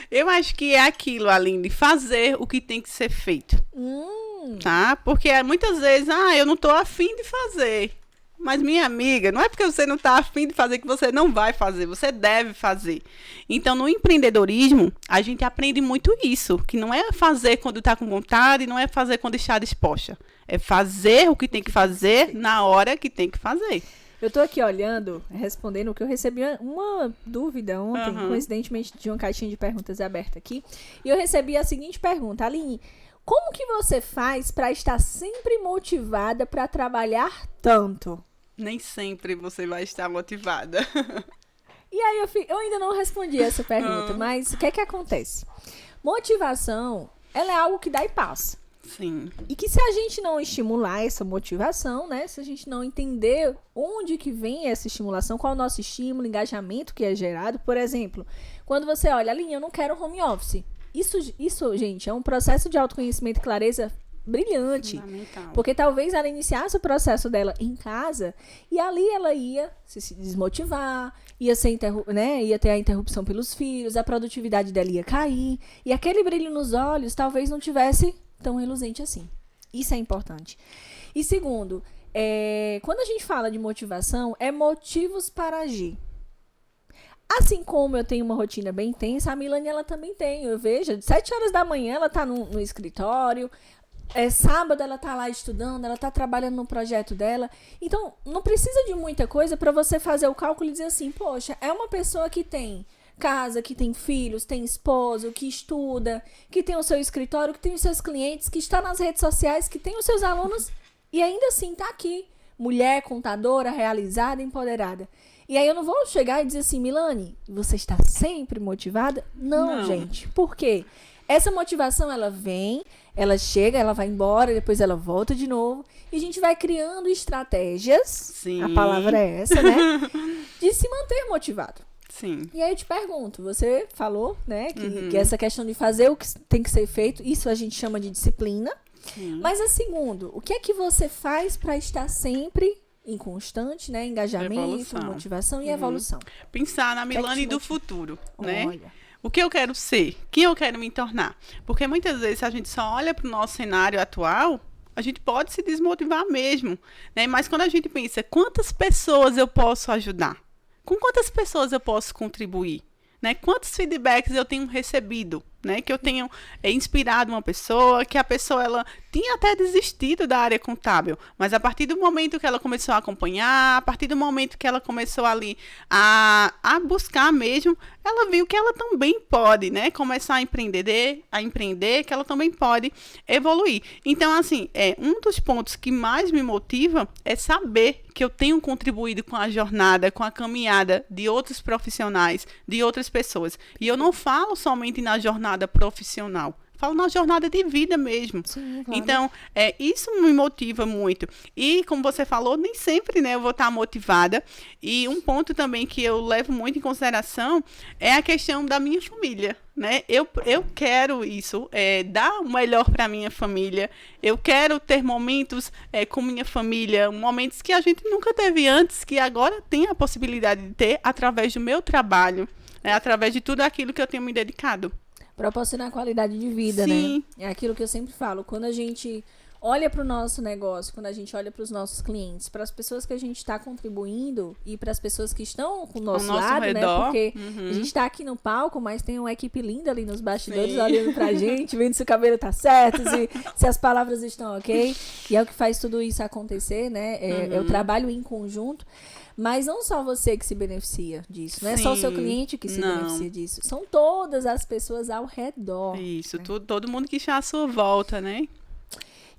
Eu acho que é aquilo, Aline, fazer o que tem que ser feito. Tá? Porque muitas vezes, eu não estou afim de fazer. Mas, minha amiga, não é porque você não está afim de fazer que você não vai fazer, você deve fazer. Então, no empreendedorismo, a gente aprende muito isso, que não é fazer quando está com vontade, não é fazer quando está disposta. É fazer o que tem que fazer na hora que tem que fazer. Eu estou aqui olhando, respondendo o que eu recebi uma dúvida ontem, coincidentemente de uma caixinha de perguntas aberta aqui, e eu recebi a seguinte pergunta, Aline, como que você faz para estar sempre motivada para trabalhar tanto? Nem sempre você vai estar motivada. E aí eu ainda não respondi essa pergunta, mas o que é que acontece? Motivação, ela é algo que dá e passa. Sim. E que se a gente não estimular essa motivação, né? Se a gente não entender onde que vem essa estimulação, qual é o nosso estímulo, engajamento que é gerado. Por exemplo, quando você olha, Aline, eu não quero home office. Isso, gente, é um processo de autoconhecimento e clareza brilhante. Porque talvez ela iniciasse o processo dela em casa e ali ela ia se desmotivar, ia ter a interrupção pelos filhos, a produtividade dela ia cair e aquele brilho nos olhos talvez não tivesse tão reluzente assim. Isso é importante. E segundo, quando a gente fala de motivação, é motivos para agir. Assim como eu tenho uma rotina bem intensa, a Milane, ela também tem. Eu vejo, de 7 horas da manhã ela tá no escritório, sábado ela tá lá estudando, ela tá trabalhando no projeto dela. Então, não precisa de muita coisa para você fazer o cálculo e dizer assim, poxa, é uma pessoa que tem casa, que tem filhos, tem esposo, que estuda, que tem o seu escritório, que tem os seus clientes, que está nas redes sociais, que tem os seus alunos e ainda assim tá aqui. Mulher, contadora, realizada, empoderada. E aí eu não vou chegar e dizer assim, Milane, você está sempre motivada? Não, gente. Por quê? Essa motivação, ela vem, ela chega, ela vai embora, depois ela volta de novo. E a gente vai criando estratégias, Sim. a palavra é essa, né? De se manter motivado. Sim. E aí eu te pergunto, você falou, né, que essa questão de fazer o que tem que ser feito, isso a gente chama de disciplina. Sim. Mas a segundo, o que é que você faz para estar sempre em constante, né, engajamento, motivação e evolução? Pensar na Milane do futuro, né? Olha. O que eu quero ser? Quem eu quero me tornar? Porque muitas vezes, se a gente só olha para o nosso cenário atual, a gente pode se desmotivar mesmo, né? Mas quando a gente pensa, quantas pessoas eu posso ajudar? Com quantas pessoas eu posso contribuir? Né? Quantos feedbacks eu tenho recebido? Né? Que eu tenho inspirado uma pessoa, que a pessoa ela tinha até desistido da área contábil, mas a partir do momento que ela começou a acompanhar, a partir do momento que ela começou ali a buscar mesmo, ela viu que ela também pode, né, começar a empreender, que ela também pode evoluir. Então, assim, um dos pontos que mais me motiva é saber que eu tenho contribuído com a jornada, com a caminhada de outros profissionais, de outras pessoas. E eu não falo somente na jornada profissional, falo na jornada de vida mesmo. Sim, claro. Então, isso me motiva muito. E, como você falou, nem sempre, né, eu vou estar motivada. E um ponto também que eu levo muito em consideração é a questão da minha família. Né? Eu quero isso, dar o melhor para minha família. Eu quero ter momentos com minha família, momentos que a gente nunca teve antes, que agora tem a possibilidade de ter através do meu trabalho, através de tudo aquilo que eu tenho me dedicado. Proporcionar qualidade de vida, Sim. Né? É aquilo que eu sempre falo. Quando a gente olha para o nosso negócio, quando a gente olha para os nossos clientes, para as pessoas que a gente está contribuindo e para as pessoas que estão com o nosso lado, redor, né? Porque a gente está aqui no palco, mas tem uma equipe linda ali nos bastidores olhando pra gente, vendo se o cabelo tá certo, se as palavras estão ok. E é o que faz tudo isso acontecer, né? É o trabalho em conjunto. Mas não só você que se beneficia disso, não é só o seu cliente que se beneficia disso. São todas as pessoas ao redor. Isso, né? Todo mundo que está à sua volta, né?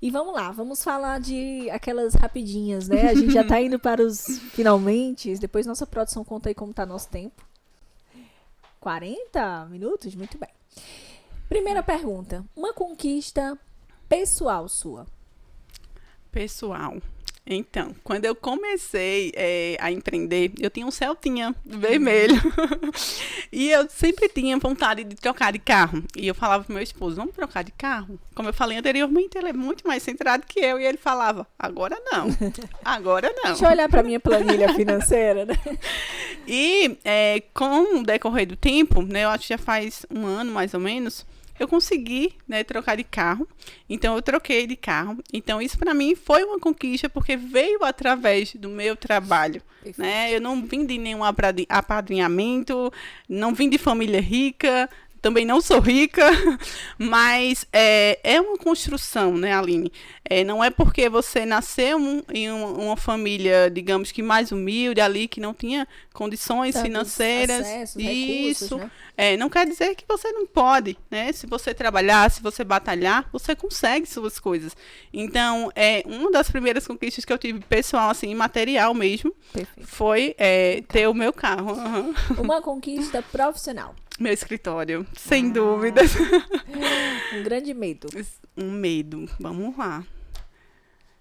E vamos lá, vamos falar de aquelas rapidinhas, né? A gente já tá indo para os finalmente. Depois nossa produção conta aí como tá nosso tempo. 40 minutos? Muito bem. Primeira pergunta. Uma conquista pessoal sua? Pessoal. Então, quando eu comecei a empreender, eu tinha um Celtinha vermelho. E eu sempre tinha vontade de trocar de carro. E eu falava pro meu esposo, vamos trocar de carro? Como eu falei anteriormente, ele é muito mais centrado que eu. E ele falava, agora não. Agora não. Deixa eu olhar pra minha planilha financeira, né? E com o decorrer do tempo, né, eu acho que já faz um ano mais ou menos, eu consegui, né, trocar de carro. Então, eu troquei de carro. Então, isso para mim foi uma conquista, porque veio através do meu trabalho. Né? Eu não vim de nenhum apadrinhamento, não vim de família rica, também não sou rica, mas é uma construção, né, Aline? Não é porque você nasceu em uma família, digamos que mais humilde ali, que não tinha condições financeiras. Acessos, isso. Recursos, né? Não quer dizer que você não pode, né? Se você trabalhar, se você batalhar, você consegue suas coisas. Então, uma das primeiras conquistas que eu tive pessoal, assim, material mesmo, Perfeito. Foi ter o meu carro. Uhum. Uma conquista profissional. Meu escritório, sem dúvidas. Um grande medo. Um medo, vamos lá.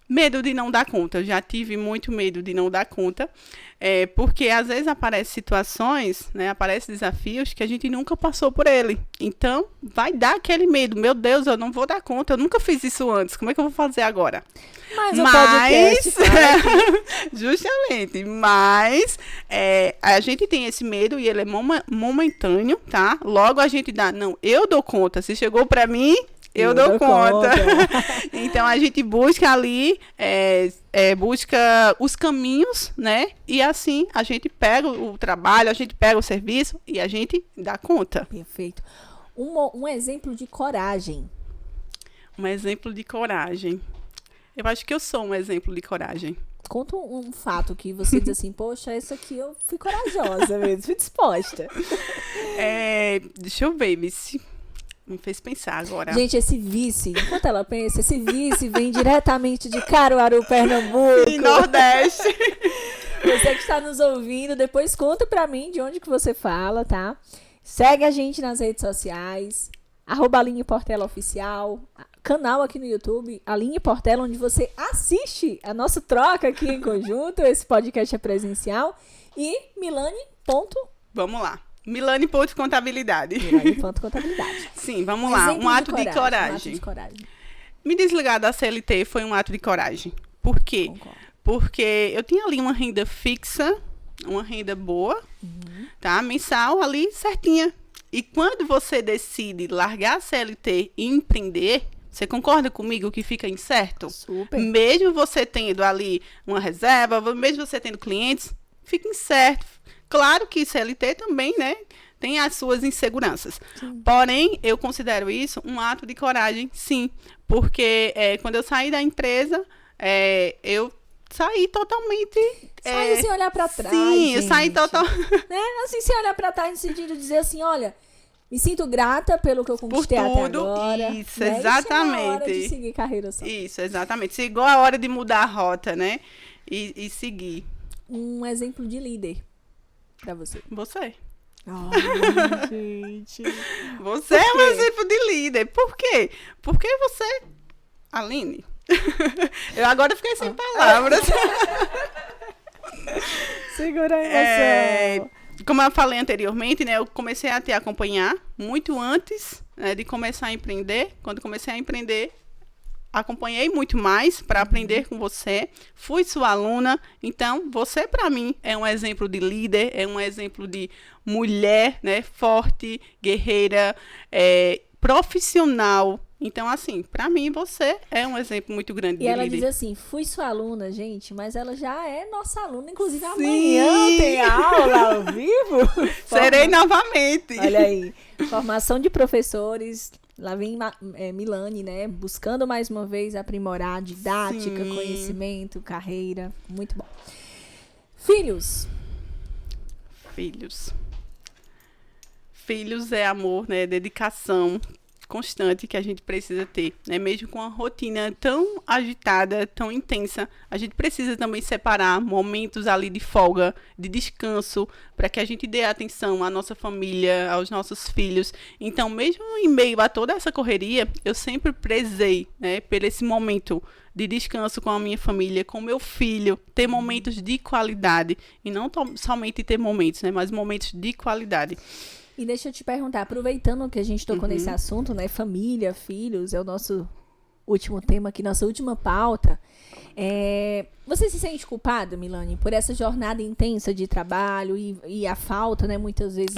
Medo de não dar conta. Eu já tive muito medo de não dar conta, porque às vezes aparecem situações, né, aparecem desafios que a gente nunca passou por ele. Então, vai dar aquele medo. Meu Deus, eu não vou dar conta, eu nunca fiz isso antes. Como é que eu vou fazer agora? Mas justamente, mas a gente tem esse medo e ele é momentâneo, tá? Logo a gente dá, não, eu dou conta. Se chegou pra mim, eu dou conta. Então, a gente busca ali, busca os caminhos, né? E assim, a gente pega o trabalho, a gente pega o serviço e a gente dá conta. Perfeito. Um exemplo de coragem. Um exemplo de coragem. Eu acho que eu sou um exemplo de coragem. Conta um fato que você diz assim, poxa, isso aqui eu fui corajosa mesmo, fui disposta. Deixa eu ver, me fez pensar agora. Gente, esse vice, enquanto ela pensa, esse vice vem diretamente de Caruaru, Pernambuco. Sim, Nordeste. Você que está nos ouvindo, depois conta pra mim de onde que você fala, tá? Segue a gente nas redes sociais, @Aline Portela Oficial, canal aqui no YouTube, Aline Portela, onde você assiste a nossa troca aqui em conjunto, esse podcast é presencial, e Milane. Vamos lá. Milane.contabilidade. Milane.contabilidade. Sim, vamos lá. Um ato de coragem. Um ato de coragem. Me desligar da CLT foi um ato de coragem. Por quê? Concordo. Porque eu tinha ali uma renda fixa, uma renda boa, tá? Mensal ali, certinha. E quando você decide largar a CLT e empreender, você concorda comigo que fica incerto? Super. Mesmo você tendo ali uma reserva, mesmo você tendo clientes, fica incerto. Claro que CLT também, né, tem as suas inseguranças. Sim. Porém, eu considero isso um ato de coragem, sim. Porque quando eu saí da empresa, eu saí totalmente... Saiu sem olhar pra trás, sim, gente. Eu saí totalmente... Né? Assim, sem olhar pra trás, no sentido de dizer assim, olha... Me sinto grata pelo que eu conquistei até agora. Isso, né? exatamente. Chegou a hora de seguir carreira só. Isso, exatamente. Chegou a hora de mudar a rota, né? E seguir. Um exemplo de líder pra você. Você. Ai, gente. Você é um exemplo de líder. Por quê? Porque você... Aline. Eu agora fiquei sem palavras. Segura a emoção. Como eu falei anteriormente, né, eu comecei a te acompanhar muito antes, né, de começar a empreender. Quando comecei a empreender, acompanhei muito mais para aprender com você. Fui sua aluna. Então, você, para mim, é um exemplo de líder, é um exemplo de mulher, né, forte, guerreira, profissional. Então, assim, pra mim, você é um exemplo muito grande de líder. E ela diz assim, fui sua aluna, gente, mas ela já é nossa aluna. Inclusive, amanhã tem aula ao vivo. Serei novamente. Olha aí, formação de professores. Lá vem Milane, né? Buscando mais uma vez aprimorar didática, sim, conhecimento, carreira. Muito bom. Filhos. Filhos é amor, né? Dedicação constante que a gente precisa ter, né? Mesmo com uma rotina tão agitada, tão intensa, a gente precisa também separar momentos ali de folga, de descanso, para que a gente dê atenção à nossa família, aos nossos filhos. Então, mesmo em meio a toda essa correria, eu sempre prezei, né, por esse momento de descanso com a minha família, com o meu filho, ter momentos de qualidade, e não somente ter momentos, né, mas momentos de qualidade. E deixa eu te perguntar, aproveitando que a gente tocou nesse assunto, né? Família, filhos, é o nosso último tema aqui, nossa última pauta. Você se sente culpada, Milane, por essa jornada intensa de trabalho e a falta, né? Muitas vezes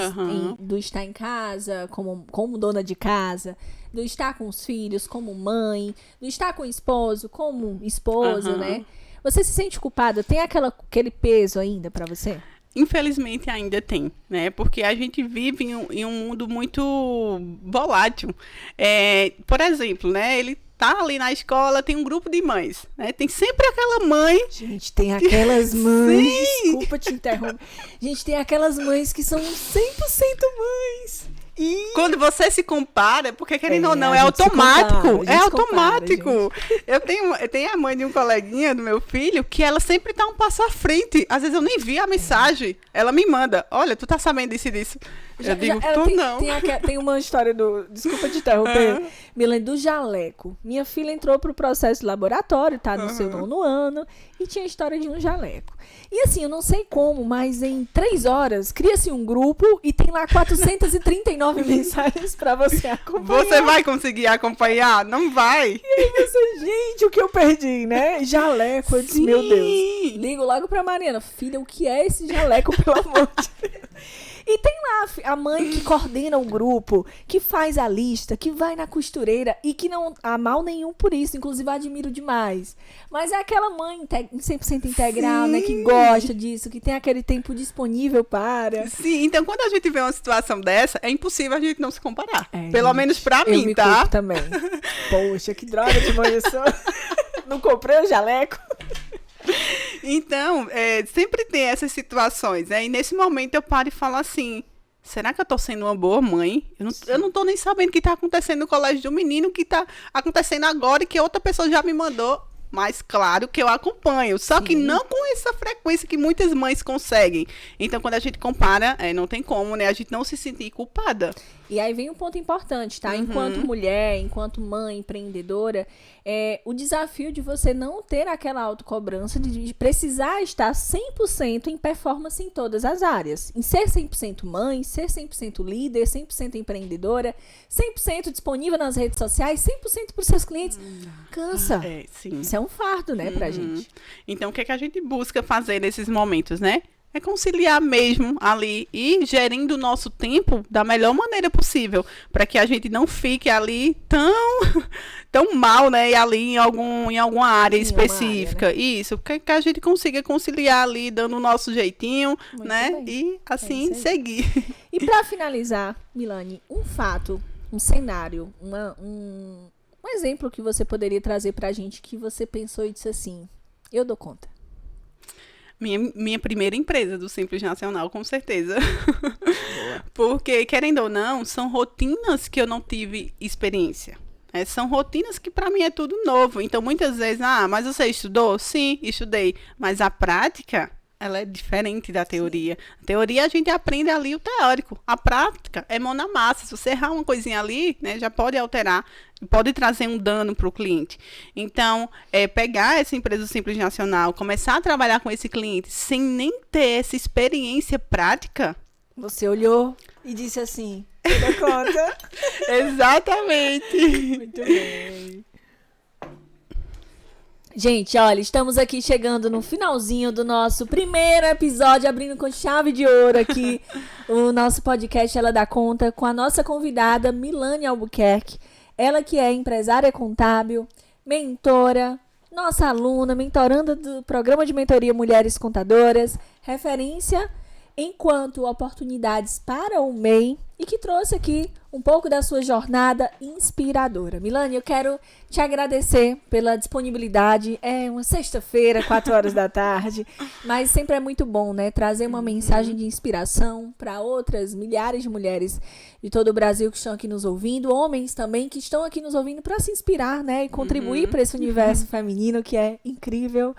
do estar em casa, como dona de casa, do estar com os filhos, como mãe, do estar com o esposo, como esposa, né? Você se sente culpada? Tem aquele peso ainda pra você? Infelizmente ainda tem, né? Porque a gente vive em um mundo muito volátil. Por exemplo, né? Ele tá ali na escola, tem um grupo de mães, né? Tem sempre aquela mãe... Gente, tem aquelas mães... Sim. Desculpa te interromper. Gente, tem aquelas mães que são 100% mães. E... Quando você se compara, porque querendo ou não, é automático. É automático. Eu tenho a mãe de um coleguinha do meu filho que ela sempre tá um passo à frente. Às vezes eu nem vi a mensagem. Ela me manda, olha, tu tá sabendo disso. Eu digo, não. Tem uma história desculpa te interromper, Milane, do jaleco. Minha filha entrou pro processo de laboratório, tá no seu 9º ano, e tinha a história de um jaleco. E assim, eu não sei como, mas em 3 horas, cria-se um grupo e tem lá 439 mensagens pra você acompanhar. Você vai conseguir acompanhar? Não vai. E aí você, gente, o que eu perdi, né? Jaleco, eu disse, meu Deus. Ligo logo pra Mariana, filha, o que é esse jaleco, pelo amor de Deus? E tem lá a mãe que coordena o grupo, que faz a lista, que vai na costureira e que não há mal nenhum por isso. Inclusive, eu admiro demais. Mas é aquela mãe 100% integral, né? Que gosta disso, que tem aquele tempo disponível para... Sim, então quando a gente vê uma situação dessa, é impossível a gente não se comparar. É, Pelo gente, menos pra eu mim, me tá? culpo também. Poxa, que droga de mãe eu sou. Não comprei o jaleco. Então, sempre tem essas situações, né? E nesse momento eu paro e falo assim, será que eu tô sendo uma boa mãe? Eu não tô nem sabendo o que tá acontecendo no colégio do menino, o que tá acontecendo agora e que outra pessoa já me mandou. Mas claro que eu acompanho, só que não com essa frequência que muitas mães conseguem. Então, quando a gente compara, não tem como, né? A gente não se sentir culpada. E aí vem um ponto importante, tá? Enquanto mulher, enquanto mãe, empreendedora, o desafio de você não ter aquela autocobrança de precisar estar 100% em performance em todas as áreas. Em ser 100% mãe, ser 100% líder, 100% empreendedora, 100% disponível nas redes sociais, 100% para os seus clientes. Cansa. Sim. Isso é um fardo, né, pra gente. Então, o que é que a gente busca fazer nesses momentos, né? É conciliar mesmo ali e gerindo o nosso tempo da melhor maneira possível, para que a gente não fique ali tão mal, né? E ali em alguma área específica. Área, né? Isso, que a gente consiga conciliar ali, dando o nosso jeitinho, Muito né? bem. E assim seguir. E para finalizar, Milane, um fato, um cenário, um exemplo que você poderia trazer pra gente que você pensou e disse assim, eu dou conta. Minha primeira empresa do Simples Nacional, com certeza. Porque, querendo ou não, são rotinas que eu não tive experiência. São rotinas que para mim é tudo novo. Então, muitas vezes, mas você estudou? Sim, estudei. Mas a prática, ela é diferente da teoria. A teoria a gente aprende ali o teórico. A prática é mão na massa. Se você errar uma coisinha ali, né, já pode alterar, pode trazer um dano para o cliente. Então, pegar essa empresa Simples Nacional, começar a trabalhar com esse cliente sem nem ter essa experiência prática. Você olhou e disse assim, eu dou conta. Exatamente. Muito bem. Gente, olha, estamos aqui chegando no finalzinho do nosso primeiro episódio, abrindo com chave de ouro aqui o nosso podcast Ela Dá Conta, com a nossa convidada Milane Albuquerque. Ela que é empresária contábil, mentora, nossa aluna, mentoranda do programa de mentoria Mulheres Contadoras, referência enquanto oportunidades para o MEI e que trouxe aqui um pouco da sua jornada inspiradora. Milane, eu quero te agradecer pela disponibilidade. É uma sexta-feira, 4 horas da tarde, mas sempre é muito bom, né? Trazer uma mensagem de inspiração para outras milhares de mulheres de todo o Brasil que estão aqui nos ouvindo, homens também que estão aqui nos ouvindo para se inspirar, né? E contribuir para esse universo feminino que é incrível.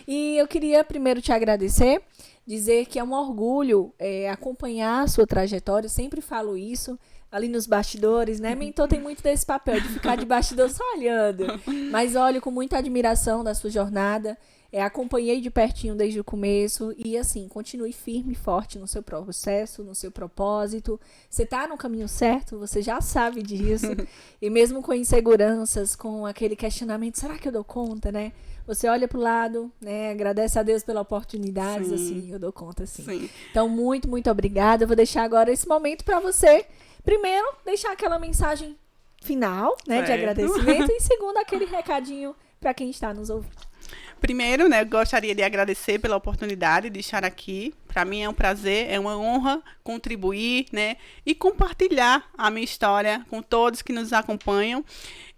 E eu queria primeiro te agradecer, dizer que é um orgulho acompanhar a sua trajetória, eu sempre falo isso, ali nos bastidores, né? Mentor tem muito desse papel, de ficar de bastidor só olhando, mas olho com muita admiração da sua jornada, acompanhei de pertinho desde o começo e assim, continue firme e forte no seu processo, no seu propósito, você tá no caminho certo, você já sabe disso, e mesmo com inseguranças, com aquele questionamento, será que eu dou conta, né? Você olha pro lado, né? Agradece a Deus pela oportunidade, assim, eu dou conta, sim. Então, muito, muito obrigada. Eu vou deixar agora esse momento para você. Primeiro, deixar aquela mensagem final, né? De agradecimento. E segundo, aquele recadinho para quem está nos ouvindo. Primeiro, né, eu gostaria de agradecer pela oportunidade de estar aqui. Para mim é um prazer, é uma honra contribuir, né, e compartilhar a minha história com todos que nos acompanham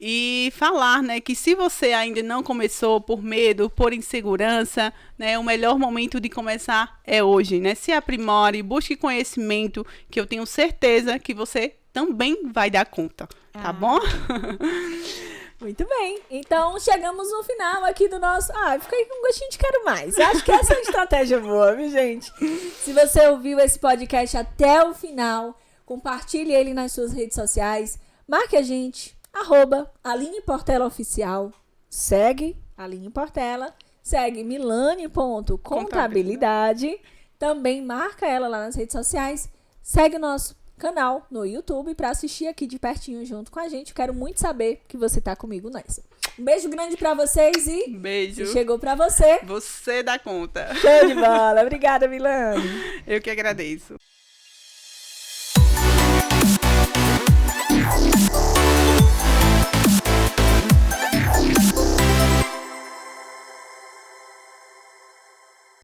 e falar, né, que se você ainda não começou por medo, por insegurança, né, o melhor momento de começar é hoje, né? Se aprimore, busque conhecimento, que eu tenho certeza que você também vai dar conta, tá bom? Muito bem, então chegamos no final aqui do nosso... fiquei com um gostinho de quero mais. Acho que essa é uma estratégia boa, viu, gente? Se você ouviu esse podcast até o final, compartilhe ele nas suas redes sociais, marque a gente, @Aline Portela Oficial, segue Aline Portela, segue milane.contabilidade, também marca ela lá nas redes sociais, segue o nosso canal no YouTube para assistir aqui de pertinho junto com a gente. Quero muito saber que você tá comigo nessa. Um beijo grande para vocês e beijo. Se chegou para você, você dá conta. Show de bola. Obrigada, Milane. Eu que agradeço.